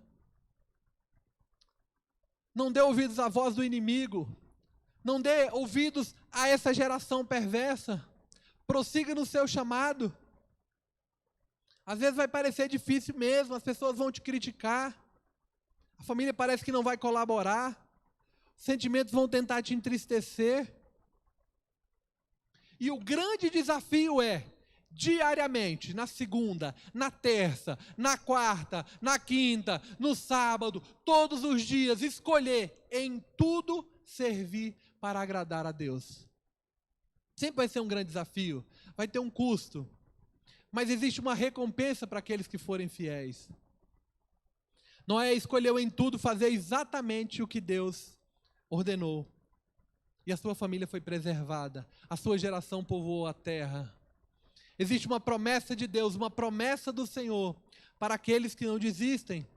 Não dê ouvidos à voz do inimigo. Não dê ouvidos a essa geração perversa. Prossiga no seu chamado. Às vezes vai parecer difícil mesmo, as pessoas vão te criticar. A família parece que não vai colaborar. Os sentimentos vão tentar te entristecer. E o grande desafio é, diariamente, na segunda, na terça, na quarta, na quinta, no sábado, todos os dias, escolher em tudo servir para agradar a Deus. Sempre vai ser um grande desafio, vai ter um custo, mas existe uma recompensa para aqueles que forem fiéis. Noé escolheu em tudo fazer exatamente o que Deus ordenou. E a sua família foi preservada, a sua geração povoou a terra. Existe uma promessa de Deus, uma promessa do Senhor para aqueles que não desistem.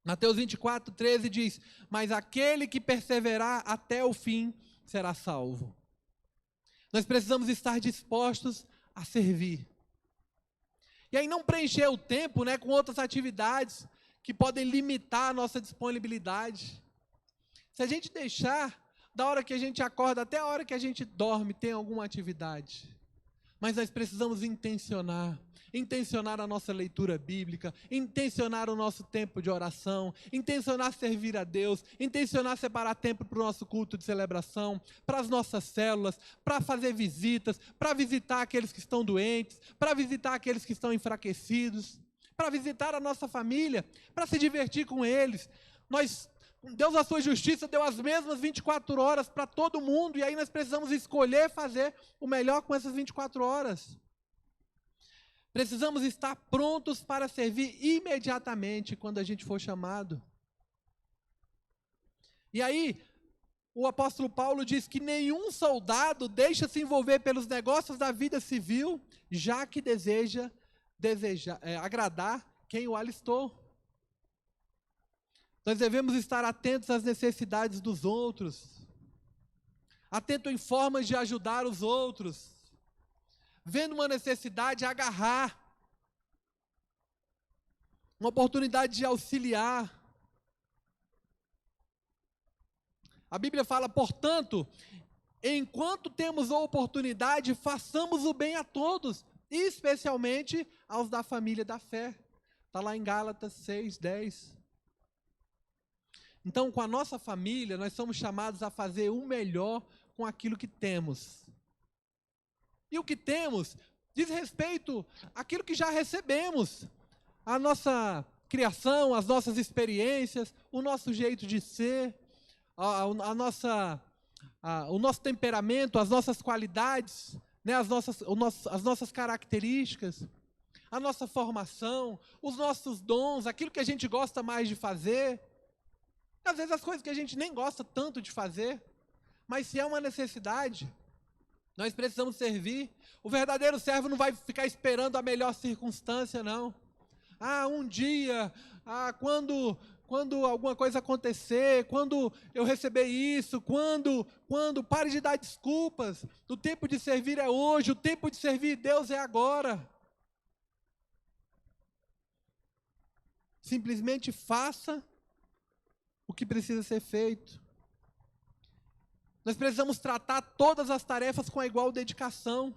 Mateus 24:13 diz: mas aquele que perseverar até o fim será salvo. Nós precisamos estar dispostos a servir. E aí não preencher o tempo, com outras atividades que podem limitar a nossa disponibilidade. Se a gente deixar, da hora que a gente acorda até a hora que a gente dorme, tem alguma atividade. Mas nós precisamos intencionar a nossa leitura bíblica, intencionar o nosso tempo de oração, intencionar servir a Deus, intencionar separar tempo para o nosso culto de celebração, para as nossas células, para fazer visitas, para visitar aqueles que estão doentes, para visitar aqueles que estão enfraquecidos, para visitar a nossa família, para se divertir com eles. Deus, na sua justiça, deu as mesmas 24 horas para todo mundo, e aí nós precisamos escolher fazer o melhor com essas 24 horas. Precisamos estar prontos para servir imediatamente quando a gente for chamado. E aí, o apóstolo Paulo diz que nenhum soldado deixa se envolver pelos negócios da vida civil, já que deseja agradar quem o alistou. Nós devemos estar atentos às necessidades dos outros, atento em formas de ajudar os outros, vendo uma necessidade, agarrar, uma oportunidade de auxiliar. A Bíblia fala, portanto, enquanto temos a oportunidade, façamos o bem a todos, especialmente aos da família da fé. Está lá em Gálatas 6:10. Então, com a nossa família, nós somos chamados a fazer o melhor com aquilo que temos. E o que temos diz respeito àquilo que já recebemos. A nossa criação, as nossas experiências, o nosso jeito de ser, o nosso temperamento, as nossas qualidades, né, as nossas características, a nossa formação, os nossos dons, aquilo que a gente gosta mais de fazer. Às vezes as coisas que a gente nem gosta tanto de fazer, mas se é uma necessidade, nós precisamos servir. O verdadeiro servo não vai ficar esperando a melhor circunstância, não. Um dia, quando alguma coisa acontecer, quando eu receber isso, quando, pare de dar desculpas. O tempo de servir é hoje, o tempo de servir Deus é agora. Simplesmente faça o que precisa ser feito. Nós precisamos tratar todas as tarefas com a igual dedicação.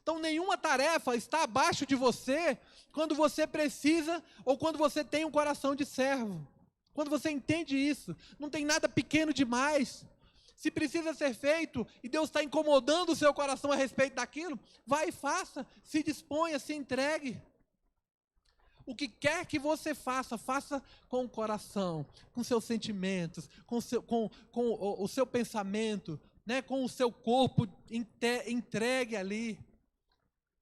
Então, nenhuma tarefa está abaixo de você quando você precisa ou quando você tem um coração de servo. Quando você entende isso, não tem nada pequeno demais. Se precisa ser feito e Deus está incomodando o seu coração a respeito daquilo, vai e faça, se disponha, se entregue. O que quer que você faça, faça com o coração, com seus sentimentos, com o seu pensamento, né, com o seu corpo entregue ali,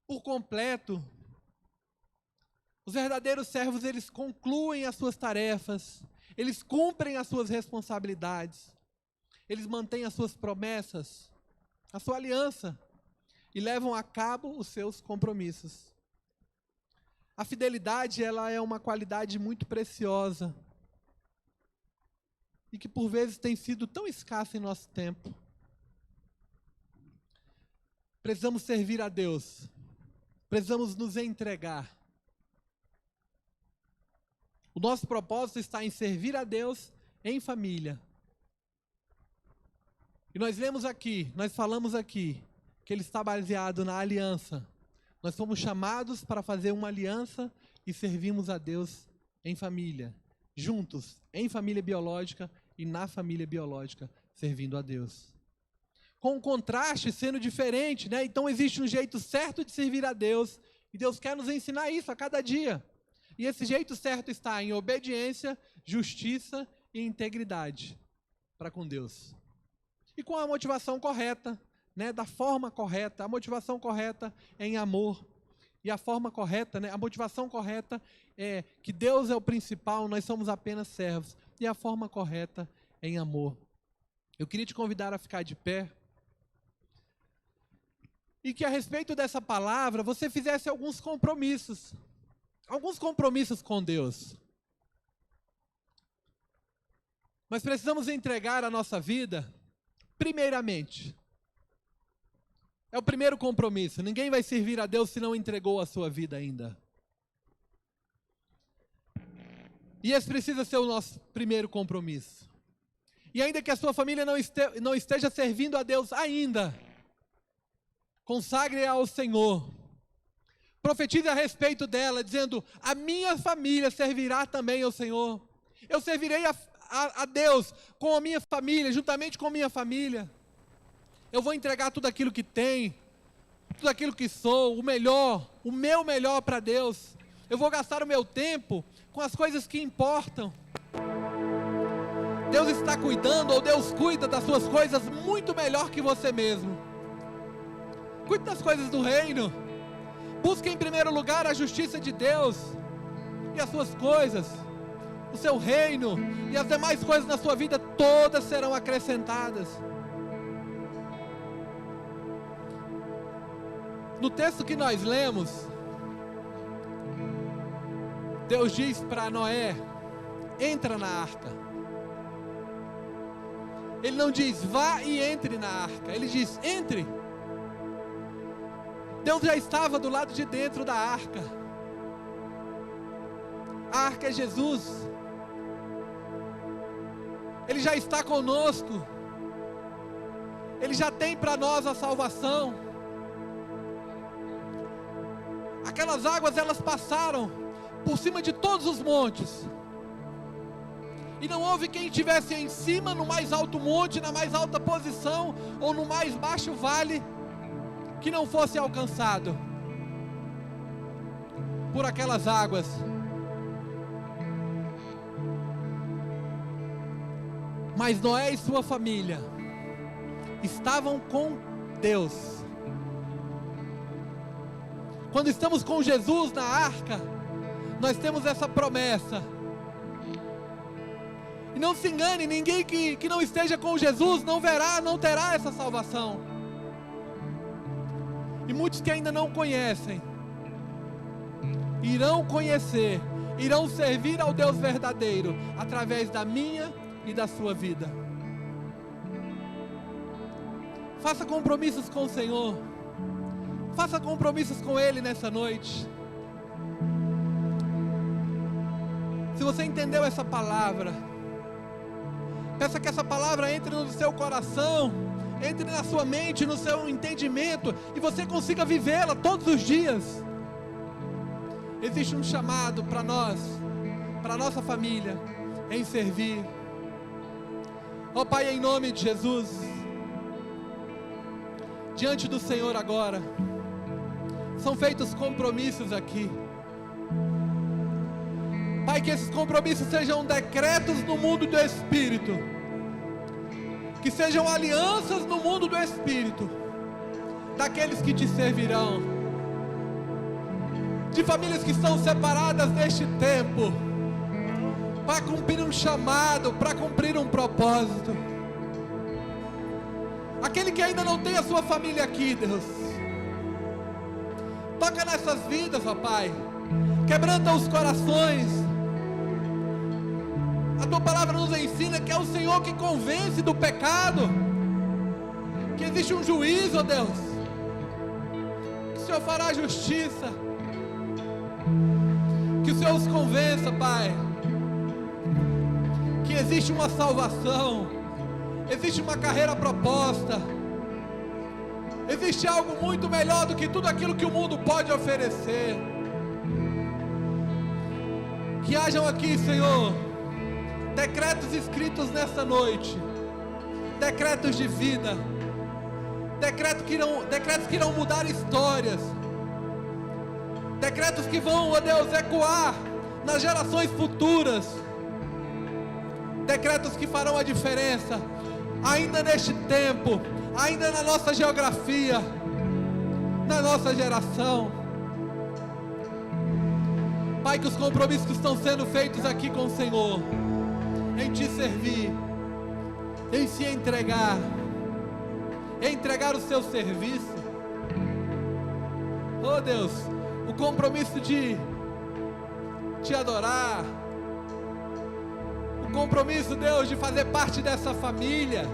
por completo. Os verdadeiros servos, eles concluem as suas tarefas, eles cumprem as suas responsabilidades, eles mantêm as suas promessas, a sua aliança, e levam a cabo os seus compromissos. A fidelidade, ela é uma qualidade muito preciosa e que por vezes tem sido tão escassa em nosso tempo. Precisamos servir a Deus, precisamos nos entregar. O nosso propósito está em servir a Deus em família. E nós falamos aqui, que ele está baseado na aliança. Nós somos chamados para fazer uma aliança e servimos a Deus em família, juntos, em família biológica e na família biológica, servindo a Deus. Com o contraste sendo diferente, né? Então existe um jeito certo de servir a Deus, e Deus quer nos ensinar isso a cada dia. E esse jeito certo está em obediência, justiça e integridade para com Deus. E com a motivação correta, né, da forma correta. A motivação correta é em amor. E a forma correta, né, a motivação correta é que Deus é o principal, nós somos apenas servos. E a forma correta é em amor. Eu queria te convidar a ficar de pé. E que a respeito dessa palavra, você fizesse alguns compromissos. Alguns compromissos com Deus. Mas precisamos entregar a nossa vida, primeiramente. É o primeiro compromisso. Ninguém vai servir a Deus se não entregou a sua vida ainda. E esse precisa ser o nosso primeiro compromisso. E ainda que a sua família não esteja servindo a Deus ainda, consagre-a ao Senhor. Profetize a respeito dela, dizendo: a minha família servirá também ao Senhor. Eu servirei a Deus com a minha família, juntamente com a minha família. Eu vou entregar tudo aquilo que tenho, tudo aquilo que sou, o meu melhor para Deus. Eu vou gastar o meu tempo com as coisas que importam. Deus está cuidando, ou Deus cuida das suas coisas muito melhor que você mesmo. Cuide das coisas do reino. Busque em primeiro lugar a justiça de Deus e as suas coisas, o seu reino, e as demais coisas na sua vida todas serão acrescentadas. No texto que nós lemos, Deus diz para Noé: entra na arca. Ele não diz, vá e entre na arca. Ele diz, entre. Deus já estava do lado de dentro da arca. A arca é Jesus. Ele já está conosco. Ele já tem para nós a salvação. Aquelas águas, elas passaram por cima de todos os montes. E não houve quem estivesse em cima, no mais alto monte, na mais alta posição, ou no mais baixo vale, que não fosse alcançado por aquelas águas. Mas Noé e sua família estavam com Deus. Quando estamos com Jesus na arca, nós temos essa promessa. E não se engane, ninguém que não esteja com Jesus não terá essa salvação. E muitos que ainda não conhecem, irão conhecer, irão servir ao Deus verdadeiro, através da minha e da sua vida. Faça compromissos com o Senhor. Faça compromissos com Ele nessa noite. Se você entendeu essa palavra, peça que essa palavra entre no seu coração, entre na sua mente, no seu entendimento, e você consiga vivê-la todos os dias. Existe um chamado para nós, para a nossa família, em servir. Ó Pai, em nome de Jesus, diante do Senhor agora, são feitos compromissos aqui. Pai, que esses compromissos sejam decretos no mundo do Espírito, que sejam alianças no mundo do Espírito, daqueles que te servirão, de famílias que estão separadas neste tempo, para cumprir um chamado, para cumprir um propósito. Aquele que ainda não tem a sua família aqui, Deus, toca nessas vidas, ó Pai, quebranta os corações. A Tua palavra nos ensina que é o Senhor que convence do pecado, que existe um juízo, ó Deus, que o Senhor fará justiça, que o Senhor os convença, Pai, que existe uma salvação, existe uma carreira proposta, existe algo muito melhor do que tudo aquilo que o mundo pode oferecer. Que hajam aqui, Senhor, decretos escritos nessa noite, decretos de vida, decretos que irão mudar histórias, decretos que vão, ó Deus, ecoar nas gerações futuras, decretos que farão a diferença, ainda neste tempo, ainda na nossa geografia, na nossa geração. Pai, que os compromissos que estão sendo feitos aqui com o Senhor, em Te servir, em se entregar, em entregar o Seu serviço, oh Deus, o compromisso de Te adorar, o compromisso, Deus, de fazer parte dessa família,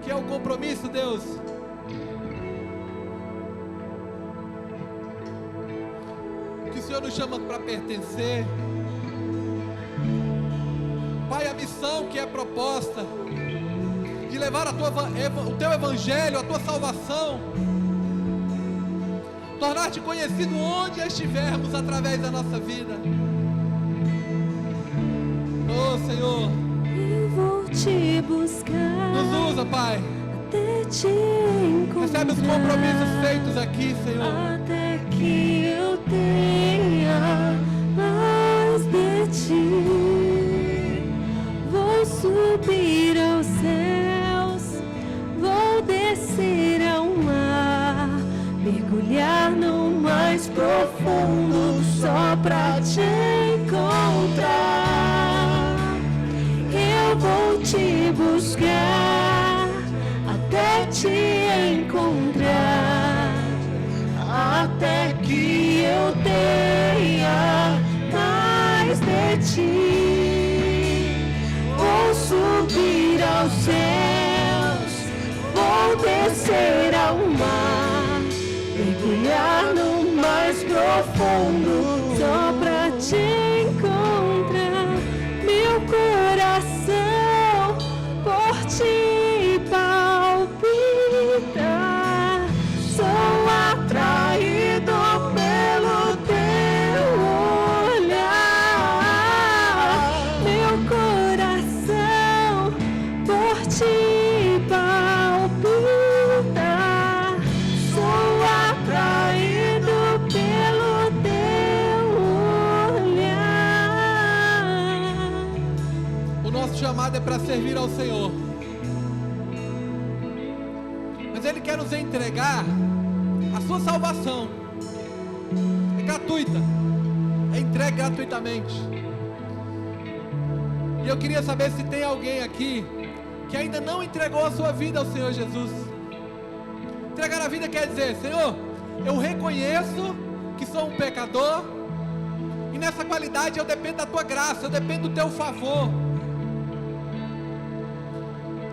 que é o compromisso, Deus, que o Senhor nos chama para pertencer. Pai, a missão que é proposta, de levar o Teu Evangelho, a Tua salvação, tornar-te conhecido onde estivermos através da nossa vida. Oh Senhor, eu vou Te buscar, nos usa, Pai, até Te encontrar. Recebe os compromissos feitos aqui, Senhor, até que eu tenha mais de Ti. Vou subir aos céus, vou descer ao mar, mergulhar no mais profundo só pra Te encontrar. Eu vou Te buscar até Te encontrar, até que eu tenha mais de Ti. profundo só pra te encontrar. Meu coração por ti palpita. Sou atraído pelo teu olhar. Meu coração por ti palpita. Sou atraído pelo teu olhar. O nosso chamado é para servir ao Senhor. Mas Ele quer nos entregar a sua salvação. É gratuita. É entregue gratuitamente. E eu queria saber se tem alguém aqui que ainda não entregou a sua vida ao Senhor Jesus. Entregar a vida quer dizer: Senhor, eu reconheço que sou um pecador, e nessa qualidade eu dependo da tua graça, eu dependo do teu favor.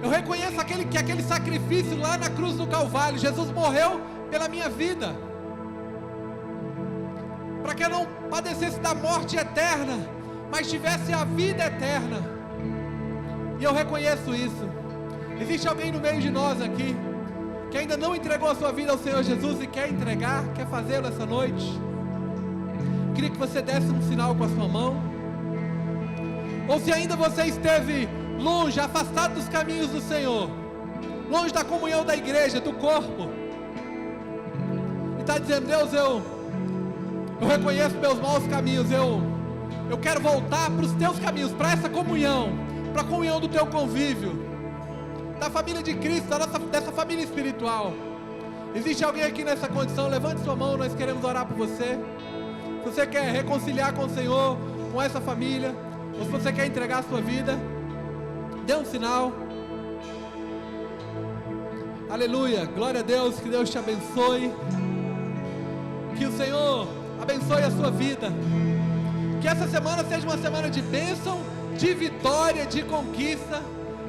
Eu reconheço que aquele sacrifício lá na cruz do Calvário, Jesus morreu pela minha vida, para que eu não padecesse da morte eterna, mas tivesse a vida eterna. E eu reconheço isso. Existe alguém no meio de nós aqui que ainda não entregou a sua vida ao Senhor Jesus e quer entregar, quer fazê-lo essa noite? Eu queria que você desse um sinal com a sua mão. Ou se ainda você esteve longe, afastado dos caminhos do Senhor, longe da comunhão da igreja, do corpo, e está dizendo: Deus, eu reconheço meus maus caminhos, eu quero voltar para os teus caminhos, para essa comunhão, para a comunhão do teu convívio, da família de Cristo, dessa família espiritual. Existe alguém aqui nessa condição? Levante sua mão, nós queremos orar por você. Se você quer reconciliar com o Senhor, com essa família, ou se você quer entregar a sua vida, dê um sinal. Aleluia, glória a Deus, que Deus te abençoe, que o Senhor abençoe a sua vida, que essa semana seja uma semana de bênção, de vitória, de conquista,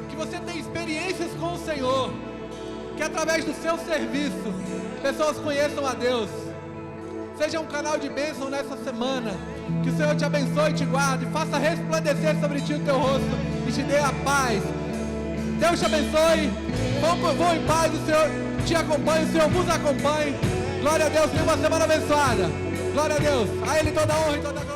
que você tenha experiências com o Senhor, que através do seu serviço, pessoas conheçam a Deus. Seja um canal de bênção nessa semana. Que o Senhor te abençoe e te guarde, faça resplandecer sobre ti o teu rosto e te dê a paz. Deus te abençoe. Vão em paz, o Senhor te acompanhe, o Senhor vos acompanhe. Glória a Deus, tenha uma semana abençoada. Glória a Deus, a Ele toda a honra e toda a glória.